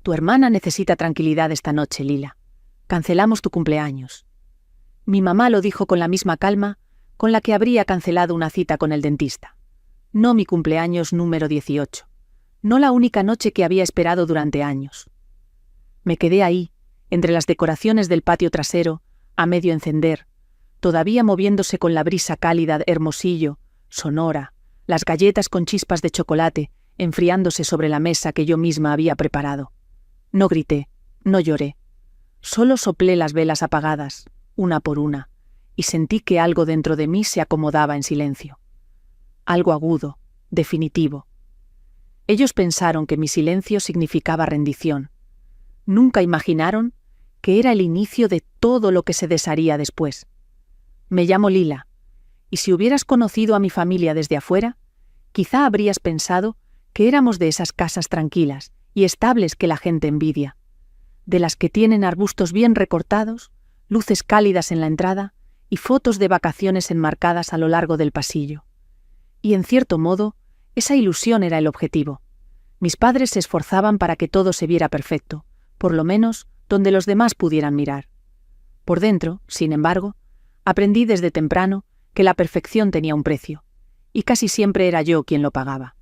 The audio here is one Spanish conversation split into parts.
Tu hermana necesita tranquilidad esta noche, Lila. Cancelamos tu cumpleaños. Mi mamá lo dijo con la misma calma con la que habría cancelado una cita con el dentista. No mi cumpleaños número 18. No la única noche que había esperado durante años. Me quedé ahí, entre las decoraciones del patio trasero, a medio encender, todavía moviéndose con la brisa cálida de Hermosillo, Sonora, las galletas con chispas de chocolate enfriándose sobre la mesa que yo misma había preparado. No grité, no lloré. Solo soplé las velas apagadas, una por una, y sentí que algo dentro de mí se acomodaba en silencio. Algo agudo, definitivo. Ellos pensaron que mi silencio significaba rendición. Nunca imaginaron que era el inicio de todo lo que se desharía después. Me llamo Lila, y si hubieras conocido a mi familia desde afuera, quizá habrías pensado que éramos de esas casas tranquilas y estables que la gente envidia, de las que tienen arbustos bien recortados, luces cálidas en la entrada y fotos de vacaciones enmarcadas a lo largo del pasillo. Y en cierto modo, esa ilusión era el objetivo. Mis padres se esforzaban para que todo se viera perfecto, por lo menos donde los demás pudieran mirar. Por dentro, sin embargo, aprendí desde temprano que la perfección tenía un precio, y casi siempre era yo quien lo pagaba.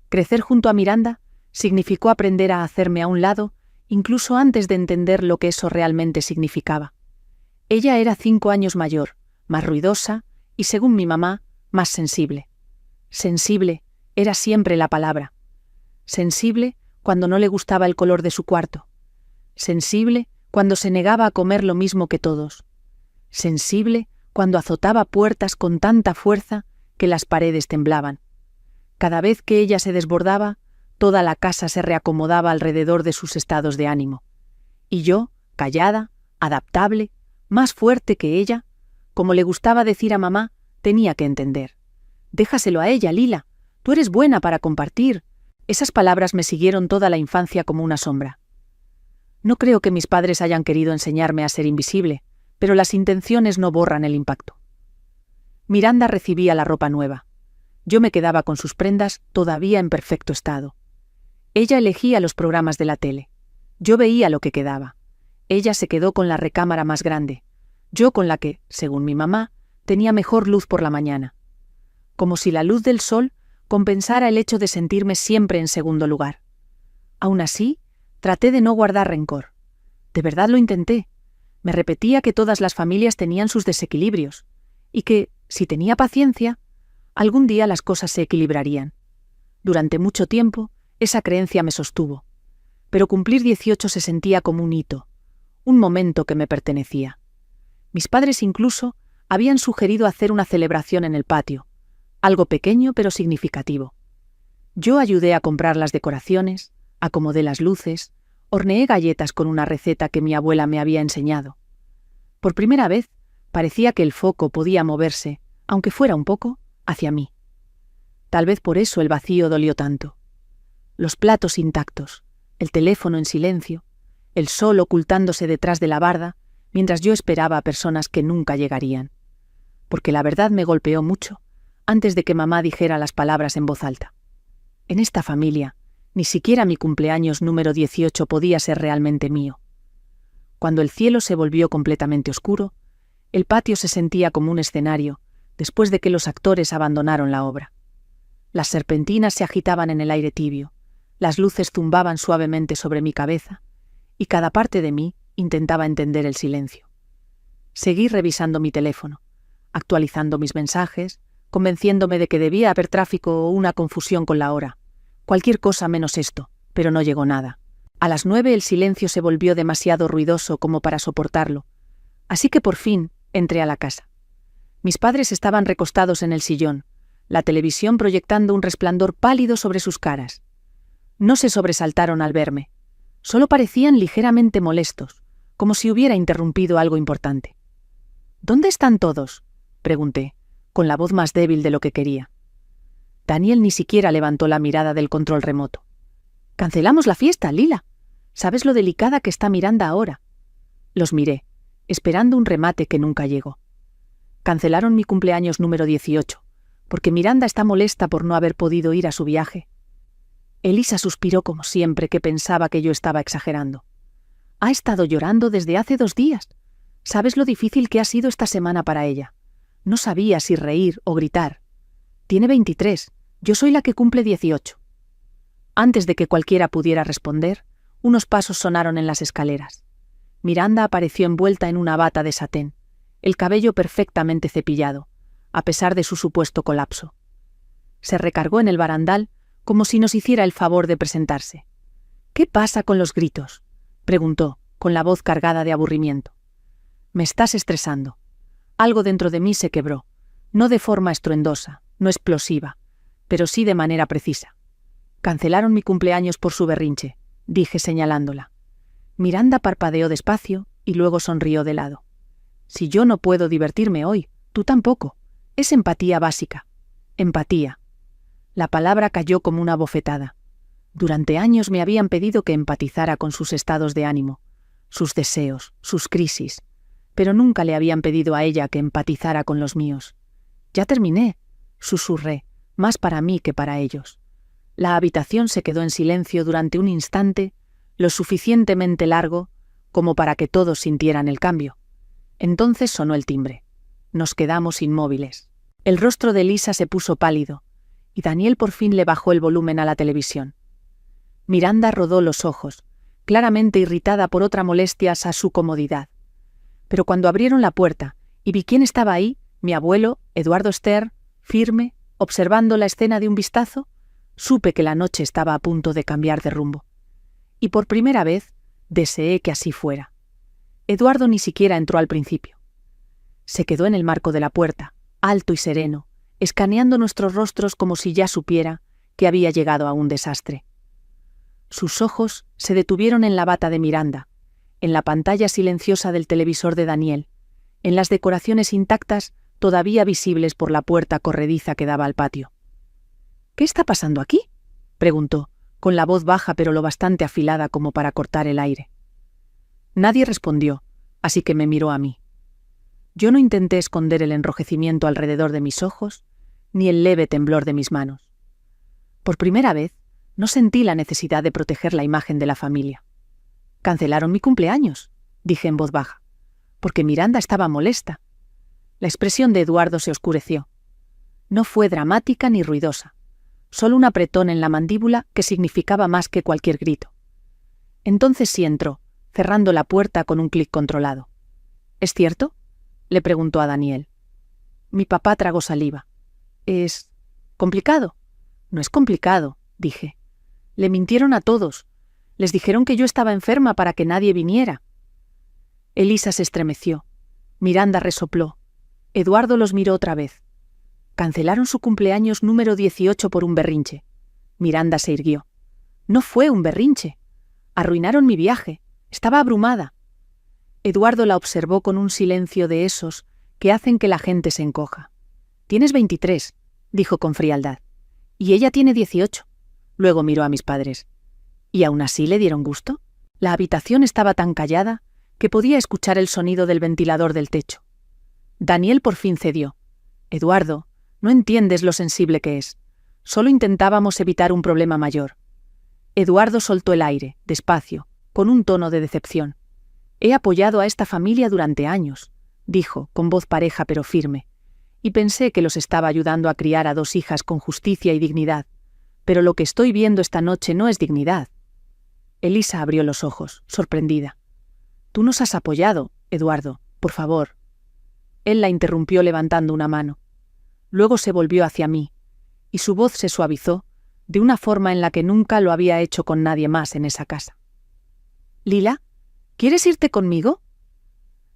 Crecer junto a Miranda significó aprender a hacerme a un lado, incluso antes de entender lo que eso realmente significaba. Ella era 5 años mayor, más ruidosa y, según mi mamá, más sensible. Sensible era siempre la palabra. Sensible cuando no le gustaba el color de su cuarto. Sensible cuando se negaba a comer lo mismo que todos. Sensible cuando azotaba puertas con tanta fuerza que las paredes temblaban. Cada vez que ella se desbordaba, toda la casa se reacomodaba alrededor de sus estados de ánimo. Y yo, callada, adaptable, más fuerte que ella, como le gustaba decir a mamá, tenía que entender. Déjaselo a ella, Lila. Tú eres buena para compartir. Esas palabras me siguieron toda la infancia como una sombra. No creo que mis padres hayan querido enseñarme a ser invisible, pero las intenciones no borran el impacto. Miranda recibía la ropa nueva. Yo me quedaba con sus prendas todavía en perfecto estado. Ella elegía los programas de la tele. Yo veía lo que quedaba. Ella se quedó con la recámara más grande. Yo con la que, según mi mamá, tenía mejor luz por la mañana. Como si la luz del sol compensara el hecho de sentirme siempre en segundo lugar. Aún así, traté de no guardar rencor. De verdad lo intenté. Me repetía que todas las familias tenían sus desequilibrios, y que, si tenía paciencia, algún día las cosas se equilibrarían. Durante mucho tiempo, esa creencia me sostuvo. Pero cumplir 18 se sentía como un hito, un momento que me pertenecía. Mis padres incluso habían sugerido hacer una celebración en el patio, algo pequeño pero significativo. Yo ayudé a comprar las decoraciones, acomodé las luces, horneé galletas con una receta que mi abuela me había enseñado. Por primera vez, parecía que el foco podía moverse, aunque fuera un poco, hacia mí. Tal vez por eso el vacío dolió tanto. Los platos intactos, el teléfono en silencio, el sol ocultándose detrás de la barda, mientras yo esperaba a personas que nunca llegarían. Porque la verdad me golpeó mucho, antes de que mamá dijera las palabras en voz alta. En esta familia, ni siquiera mi cumpleaños número 18 podía ser realmente mío. Cuando el cielo se volvió completamente oscuro, el patio se sentía como un escenario, después de que los actores abandonaron la obra. Las serpentinas se agitaban en el aire tibio, las luces zumbaban suavemente sobre mi cabeza, y cada parte de mí intentaba entender el silencio. Seguí revisando mi teléfono, actualizando mis mensajes, convenciéndome de que debía haber tráfico o una confusión con la hora. Cualquier cosa menos esto, pero no llegó nada. A las 9 el silencio se volvió demasiado ruidoso como para soportarlo, así que por fin entré a la casa. Mis padres estaban recostados en el sillón, la televisión proyectando un resplandor pálido sobre sus caras. No se sobresaltaron al verme, solo parecían ligeramente molestos, como si hubiera interrumpido algo importante. ¿Dónde están todos?, pregunté, con la voz más débil de lo que quería. Daniel ni siquiera levantó la mirada del control remoto. «Cancelamos la fiesta, Lila. ¿Sabes lo delicada que está Miranda ahora?» Los miré, esperando un remate que nunca llegó. Cancelaron mi cumpleaños número 18, porque Miranda está molesta por no haber podido ir a su viaje. Elisa suspiró como siempre que pensaba que yo estaba exagerando. Ha estado llorando desde hace 2 días. ¿Sabes lo difícil que ha sido esta semana para ella? No sabía si reír o gritar. Tiene 23, yo soy la que cumple 18. Antes de que cualquiera pudiera responder, unos pasos sonaron en las escaleras. Miranda apareció envuelta en una bata de satén, el cabello perfectamente cepillado, a pesar de su supuesto colapso. Se recargó en el barandal como si nos hiciera el favor de presentarse. «¿Qué pasa con los gritos?», preguntó, con la voz cargada de aburrimiento. «Me estás estresando». Algo dentro de mí se quebró, no de forma estruendosa, no explosiva, pero sí de manera precisa. «Cancelaron mi cumpleaños por su berrinche», dije señalándola. Miranda parpadeó despacio y luego sonrió de lado. «Si yo no puedo divertirme hoy, tú tampoco. Es empatía básica». Empatía. La palabra cayó como una bofetada. Durante años me habían pedido que empatizara con sus estados de ánimo, sus deseos, sus crisis, pero nunca le habían pedido a ella que empatizara con los míos. «Ya terminé», susurré, más para mí que para ellos. La habitación se quedó en silencio durante un instante, lo suficientemente largo como para que todos sintieran el cambio. Entonces sonó el timbre. Nos quedamos inmóviles. El rostro de Elisa se puso pálido, y Daniel por fin le bajó el volumen a la televisión. Miranda rodó los ojos, claramente irritada por otra molestia a su comodidad. Pero cuando abrieron la puerta y vi quién estaba ahí, mi abuelo, Eduardo Stern, firme, observando la escena de un vistazo, supe que la noche estaba a punto de cambiar de rumbo. Y por primera vez, deseé que así fuera. Eduardo ni siquiera entró al principio. Se quedó en el marco de la puerta, alto y sereno, escaneando nuestros rostros como si ya supiera que había llegado a un desastre. Sus ojos se detuvieron en la bata de Miranda, en la pantalla silenciosa del televisor de Daniel, en las decoraciones intactas todavía visibles por la puerta corrediza que daba al patio. «¿Qué está pasando aquí?», preguntó, con la voz baja pero lo bastante afilada como para cortar el aire. Nadie respondió, así que me miró a mí. Yo no intenté esconder el enrojecimiento alrededor de mis ojos, ni el leve temblor de mis manos. Por primera vez, no sentí la necesidad de proteger la imagen de la familia. «Cancelaron mi cumpleaños», dije en voz baja, porque Miranda estaba molesta. La expresión de Eduardo se oscureció. No fue dramática ni ruidosa, solo un apretón en la mandíbula que significaba más que cualquier grito. Entonces sí entró, cerrando la puerta con un clic controlado. «¿Es cierto?», le preguntó a Daniel. Mi papá tragó saliva. «¿Es complicado?». «No es complicado», dije. «Le mintieron a todos. Les dijeron que yo estaba enferma para que nadie viniera». Elisa se estremeció. Miranda resopló. Eduardo los miró otra vez. «Cancelaron su cumpleaños número 18 por un berrinche». Miranda se irguió. «No fue un berrinche. Arruinaron mi viaje. Estaba abrumada». Eduardo la observó con un silencio de esos que hacen que la gente se encoja. «Tienes 23», dijo con frialdad. «Y ella tiene 18». Luego miró a mis padres. ¿Y aún así le dieron gusto? La habitación estaba tan callada que podía escuchar el sonido del ventilador del techo. Daniel por fin cedió. «Eduardo, no entiendes lo sensible que es. Solo intentábamos evitar un problema mayor». Eduardo soltó el aire, despacio, con un tono de decepción. «He apoyado a esta familia durante años», dijo, con voz pareja pero firme, y pensé que los estaba ayudando a criar a 2 hijas con justicia y dignidad, pero lo que estoy viendo esta noche no es dignidad. Elisa abrió los ojos, sorprendida. «Tú nos has apoyado, Eduardo, por favor». Él la interrumpió levantando una mano. Luego se volvió hacia mí, y su voz se suavizó, de una forma en la que nunca lo había hecho con nadie más en esa casa. «Lila, ¿quieres irte conmigo?».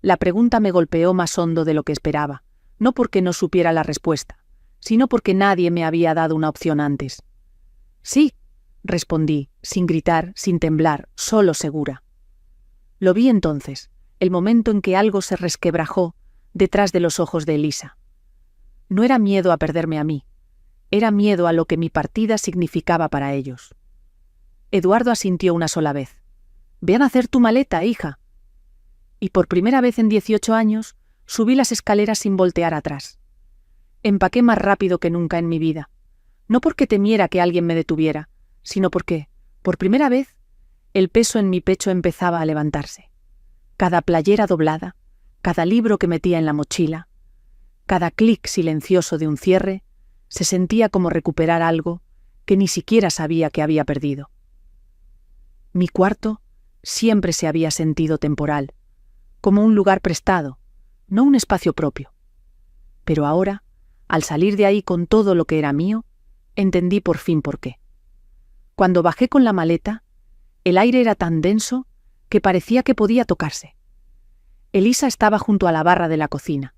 La pregunta me golpeó más hondo de lo que esperaba, no porque no supiera la respuesta, sino porque nadie me había dado una opción antes. «Sí», respondí, sin gritar, sin temblar, solo segura. Lo vi entonces, el momento en que algo se resquebrajó detrás de los ojos de Elisa. No era miedo a perderme a mí, era miedo a lo que mi partida significaba para ellos. Eduardo asintió una sola vez. «Ve a hacer tu maleta, hija». Y por primera vez en 18 años, subí las escaleras sin voltear atrás. Empaqué más rápido que nunca en mi vida, no porque temiera que alguien me detuviera, sino porque, por primera vez, el peso en mi pecho empezaba a levantarse. Cada playera doblada, cada libro que metía en la mochila, cada clic silencioso de un cierre, se sentía como recuperar algo que ni siquiera sabía que había perdido. Mi cuarto siempre se había sentido temporal, como un lugar prestado, no un espacio propio. Pero ahora, al salir de ahí con todo lo que era mío, entendí por fin por qué. Cuando bajé con la maleta, el aire era tan denso que parecía que podía tocarse. Elisa estaba junto a la barra de la cocina,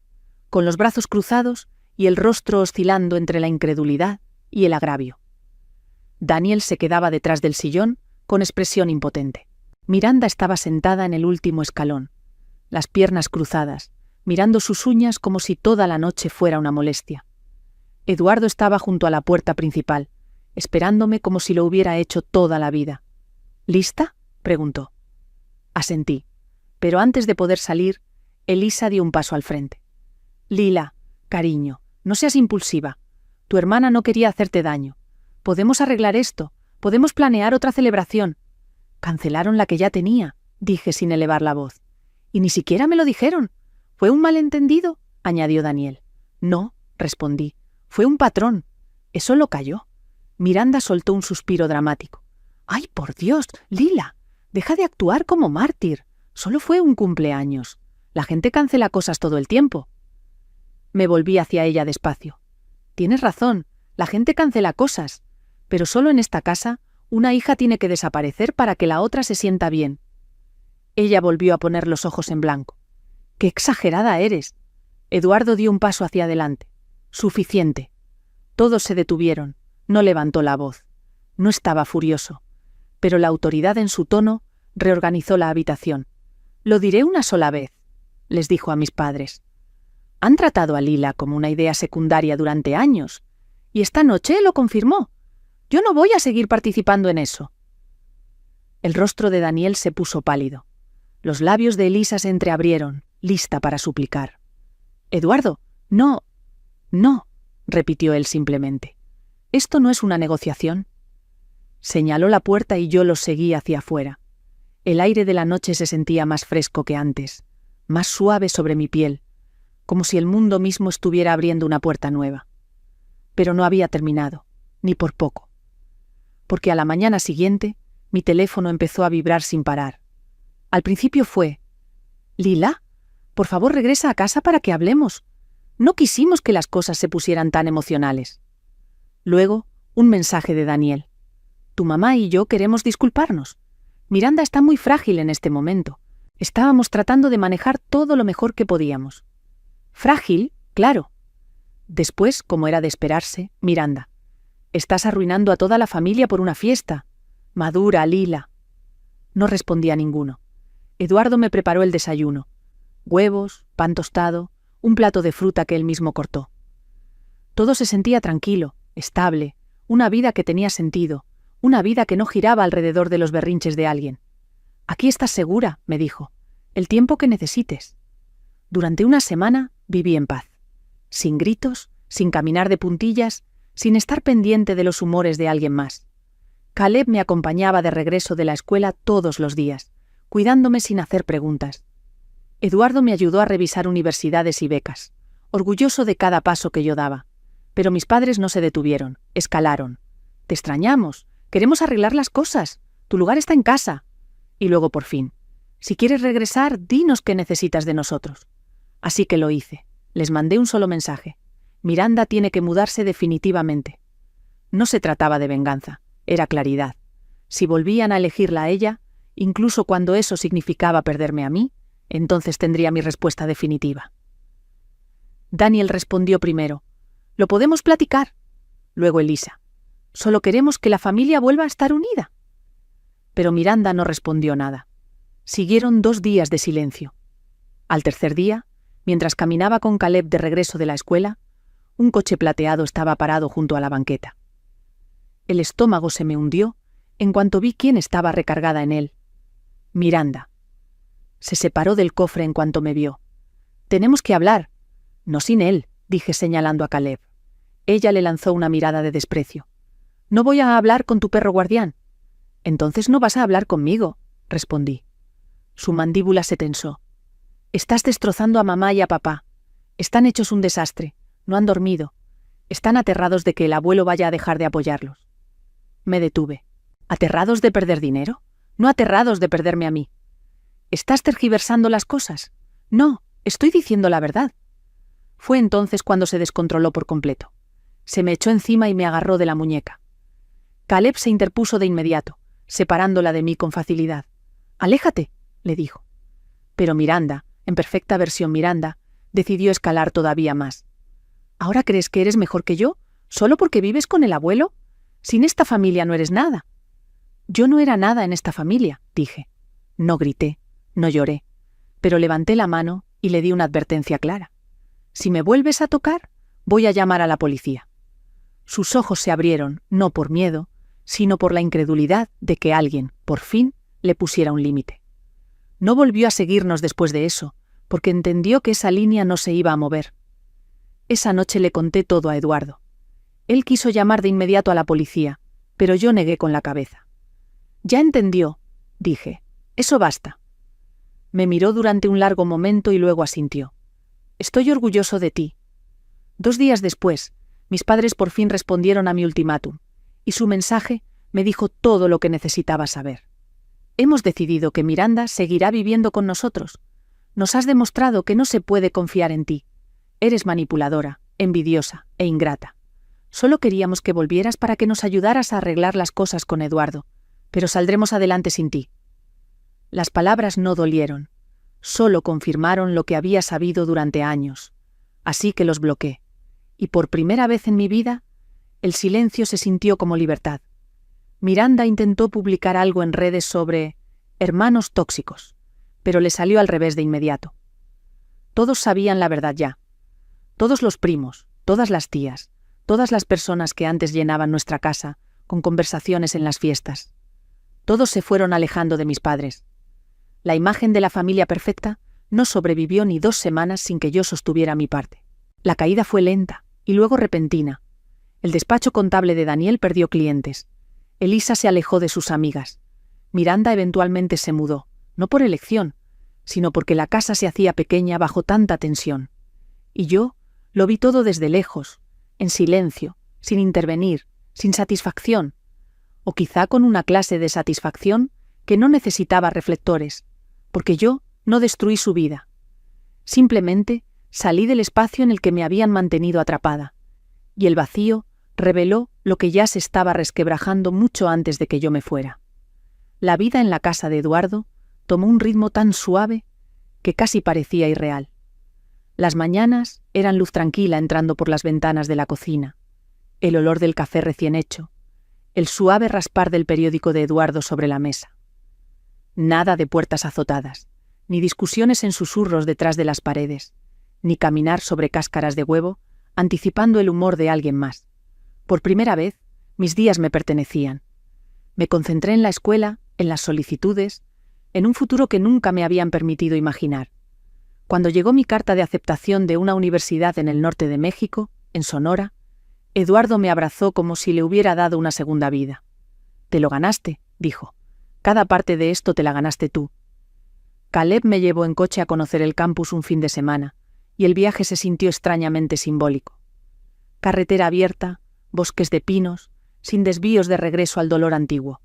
con los brazos cruzados y el rostro oscilando entre la incredulidad y el agravio. Daniel se quedaba detrás del sillón con expresión impotente. Miranda estaba sentada en el último escalón, las piernas cruzadas, mirando sus uñas como si toda la noche fuera una molestia. Eduardo estaba junto a la puerta principal, esperándome como si lo hubiera hecho toda la vida. ¿Lista?, preguntó. Asentí, pero antes de poder salir, Elisa dio un paso al frente. Lila, cariño, no seas impulsiva. Tu hermana no quería hacerte daño. Podemos arreglar esto, podemos planear otra celebración. Cancelaron la que ya tenía, dije sin elevar la voz. Y ni siquiera me lo dijeron. ¿Fue un malentendido?, añadió Daniel. No, respondí. Fue un patrón. Eso lo calló. Miranda soltó un suspiro dramático. ¡Ay, por Dios, Lila! Deja de actuar como mártir. Solo fue un cumpleaños. La gente cancela cosas todo el tiempo. Me volví hacia ella despacio. Tienes razón, la gente cancela cosas. Pero solo en esta casa, una hija tiene que desaparecer para que la otra se sienta bien. Ella volvió a poner los ojos en blanco. ¡Qué exagerada eres! Eduardo dio un paso hacia adelante. Suficiente. Todos se detuvieron. No levantó la voz. No estaba furioso. Pero la autoridad en su tono reorganizó la habitación. Lo diré una sola vez, les dijo a mis padres. Han tratado a Lila como una idea secundaria durante años, y esta noche lo confirmó. Yo no voy a seguir participando en eso. El rostro de Daniel se puso pálido. Los labios de Elisa se entreabrieron, lista para suplicar. Eduardo, no, repitió él simplemente. Esto no es una negociación. Señaló la puerta y yo los seguí hacia afuera. El aire de la noche se sentía más fresco que antes, más suave sobre mi piel, como si el mundo mismo estuviera abriendo una puerta nueva. Pero no había terminado, ni por poco. Porque a la mañana siguiente, mi teléfono empezó a vibrar sin parar. Al principio fue: «Lila, por favor regresa a casa para que hablemos. No quisimos que las cosas se pusieran tan emocionales». Luego, un mensaje de Daniel: «Tu mamá y yo queremos disculparnos. Miranda está muy frágil en este momento. Estábamos tratando de manejar todo lo mejor que podíamos». Frágil, claro. Después, como era de esperarse, Miranda: «Estás arruinando a toda la familia por una fiesta. Madura, Lila». No respondí a ninguno. Eduardo me preparó el desayuno. Huevos, pan tostado, un plato de fruta que él mismo cortó. Todo se sentía tranquilo, estable, una vida que tenía sentido, una vida que no giraba alrededor de los berrinches de alguien. «Aquí estás segura», me dijo, «el tiempo que necesites». Durante una semana viví en paz, sin gritos, sin caminar de puntillas, sin estar pendiente de los humores de alguien más. Caleb me acompañaba de regreso de la escuela todos los días, cuidándome sin hacer preguntas. Eduardo me ayudó a revisar universidades y becas, orgulloso de cada paso que yo daba. Pero mis padres no se detuvieron, escalaron. «Te extrañamos, queremos arreglar las cosas, tu lugar está en casa». Y luego por fin: «Si quieres regresar, dinos qué necesitas de nosotros». Así que lo hice. Les mandé un solo mensaje: «Miranda tiene que mudarse definitivamente». No se trataba de venganza, era claridad. Si volvían a elegirla a ella, incluso cuando eso significaba perderme a mí, entonces tendría mi respuesta definitiva. Daniel respondió primero: «Lo podemos platicar». Luego Elisa: «Solo queremos que la familia vuelva a estar unida». Pero Miranda no respondió nada. Siguieron 2 días de silencio. Al tercer día, mientras caminaba con Caleb de regreso de la escuela, un coche plateado estaba parado junto a la banqueta. El estómago se me hundió en cuanto vi quién estaba recargada en él. Miranda. Se separó del cofre en cuanto me vio. «Tenemos que hablar». «No sin él», dije señalando a Caleb. Ella le lanzó una mirada de desprecio. No voy a hablar con tu perro guardián. Entonces no vas a hablar conmigo, respondí. Su mandíbula se tensó. Estás destrozando a mamá y a papá. Están hechos un desastre. No han dormido. Están aterrados de que el abuelo vaya a dejar de apoyarlos. Me detuve. ¿Aterrados de perder dinero? No aterrados de perderme a mí. ¿Estás tergiversando las cosas? No, estoy diciendo la verdad. Fue entonces cuando se descontroló por completo. Se me echó encima y me agarró de la muñeca. Caleb se interpuso de inmediato, separándola de mí con facilidad. «Aléjate», le dijo. Pero Miranda, en perfecta versión Miranda, decidió escalar todavía más. «¿Ahora crees que eres mejor que yo? ¿Solo porque vives con el abuelo? Sin esta familia no eres nada». Yo no era nada en esta familia, dije. No grité, no lloré, pero levanté la mano y le di una advertencia clara. Si me vuelves a tocar, voy a llamar a la policía. Sus ojos se abrieron, no por miedo, sino por la incredulidad de que alguien, por fin, le pusiera un límite. No volvió a seguirnos después de eso, porque entendió que esa línea no se iba a mover. Esa noche le conté todo a Eduardo. Él quiso llamar de inmediato a la policía, pero yo negué con la cabeza. «Ya entendió», dije. «Eso basta». Me miró durante un largo momento y luego asintió. «Estoy orgulloso de ti». 2 días después, mis padres por fin respondieron a mi ultimátum, y su mensaje me dijo todo lo que necesitaba saber. «Hemos decidido que Miranda seguirá viviendo con nosotros. Nos has demostrado que no se puede confiar en ti. Eres manipuladora, envidiosa e ingrata. Solo queríamos que volvieras para que nos ayudaras a arreglar las cosas con Eduardo, pero saldremos adelante sin ti». Las palabras no dolieron, solo confirmaron lo que había sabido durante años, así que los bloqueé, y por primera vez en mi vida, el silencio se sintió como libertad. Miranda intentó publicar algo en redes sobre hermanos tóxicos, pero le salió al revés de inmediato. Todos sabían la verdad ya. Todos los primos, todas las tías, todas las personas que antes llenaban nuestra casa con conversaciones en las fiestas. Todos se fueron alejando de mis padres. La imagen de la familia perfecta no sobrevivió ni 2 semanas sin que yo sostuviera mi parte. La caída fue lenta y luego repentina. El despacho contable de Daniel perdió clientes. Elisa se alejó de sus amigas. Miranda eventualmente se mudó, no por elección, sino porque la casa se hacía pequeña bajo tanta tensión. Y yo lo vi todo desde lejos, en silencio, sin intervenir, sin satisfacción, o quizá con una clase de satisfacción que no necesitaba reflectores, porque yo no destruí su vida. Simplemente salí del espacio en el que me habían mantenido atrapada, y el vacío reveló lo que ya se estaba resquebrajando mucho antes de que yo me fuera. La vida en la casa de Eduardo tomó un ritmo tan suave que casi parecía irreal. Las mañanas eran luz tranquila entrando por las ventanas de la cocina, el olor del café recién hecho, el suave raspar del periódico de Eduardo sobre la mesa. Nada de puertas azotadas, ni discusiones en susurros detrás de las paredes, ni caminar sobre cáscaras de huevo, anticipando el humor de alguien más. Por primera vez, mis días me pertenecían. Me concentré en la escuela, en las solicitudes, en un futuro que nunca me habían permitido imaginar. Cuando llegó mi carta de aceptación de una universidad en el norte de México, en Sonora, Eduardo me abrazó como si le hubiera dado una segunda vida. «Te lo ganaste», dijo. «Cada parte de esto te la ganaste tú». Caleb me llevó en coche a conocer el campus un fin de semana, y el viaje se sintió extrañamente simbólico. Carretera abierta, bosques de pinos, sin desvíos de regreso al dolor antiguo.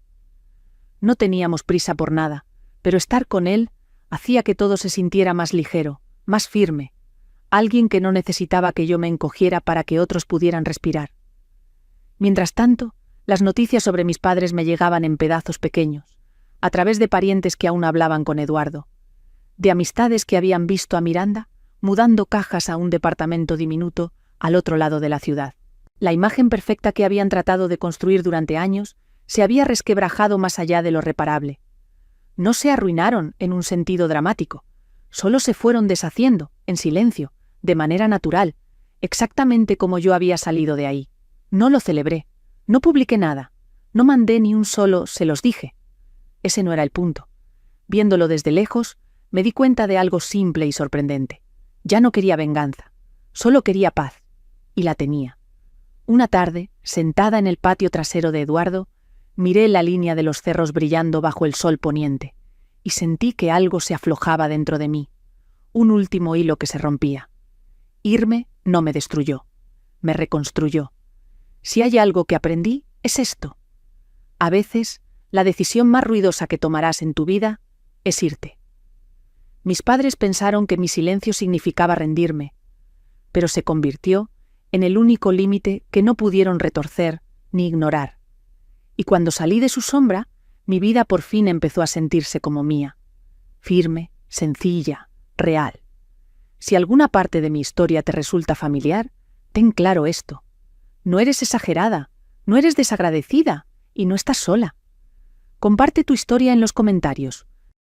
No teníamos prisa por nada, pero estar con él hacía que todo se sintiera más ligero, más firme, alguien que no necesitaba que yo me encogiera para que otros pudieran respirar. Mientras tanto, las noticias sobre mis padres me llegaban en pedazos pequeños, a través de parientes que aún hablaban con Eduardo, de amistades que habían visto a Miranda mudando cajas a un departamento diminuto al otro lado de la ciudad. La imagen perfecta que habían tratado de construir durante años se había resquebrajado más allá de lo reparable. No se arruinaron en un sentido dramático, solo se fueron deshaciendo, en silencio, de manera natural, exactamente como yo había salido de ahí. No lo celebré, no publiqué nada, no mandé ni un solo «se los dije». Ese no era el punto. Viéndolo desde lejos, me di cuenta de algo simple y sorprendente. Ya no quería venganza, solo quería paz, y la tenía. Una tarde, sentada en el patio trasero de Eduardo, miré la línea de los cerros brillando bajo el sol poniente, y sentí que algo se aflojaba dentro de mí, un último hilo que se rompía. Irme no me destruyó, me reconstruyó. Si hay algo que aprendí, es esto. A veces, la decisión más ruidosa que tomarás en tu vida es irte. Mis padres pensaron que mi silencio significaba rendirme, pero se convirtió en el único límite que no pudieron retorcer ni ignorar. Y cuando salí de su sombra, mi vida por fin empezó a sentirse como mía, firme, sencilla, real. Si alguna parte de mi historia te resulta familiar, ten claro esto. No eres exagerada, no eres desagradecida y no estás sola. Comparte tu historia en los comentarios.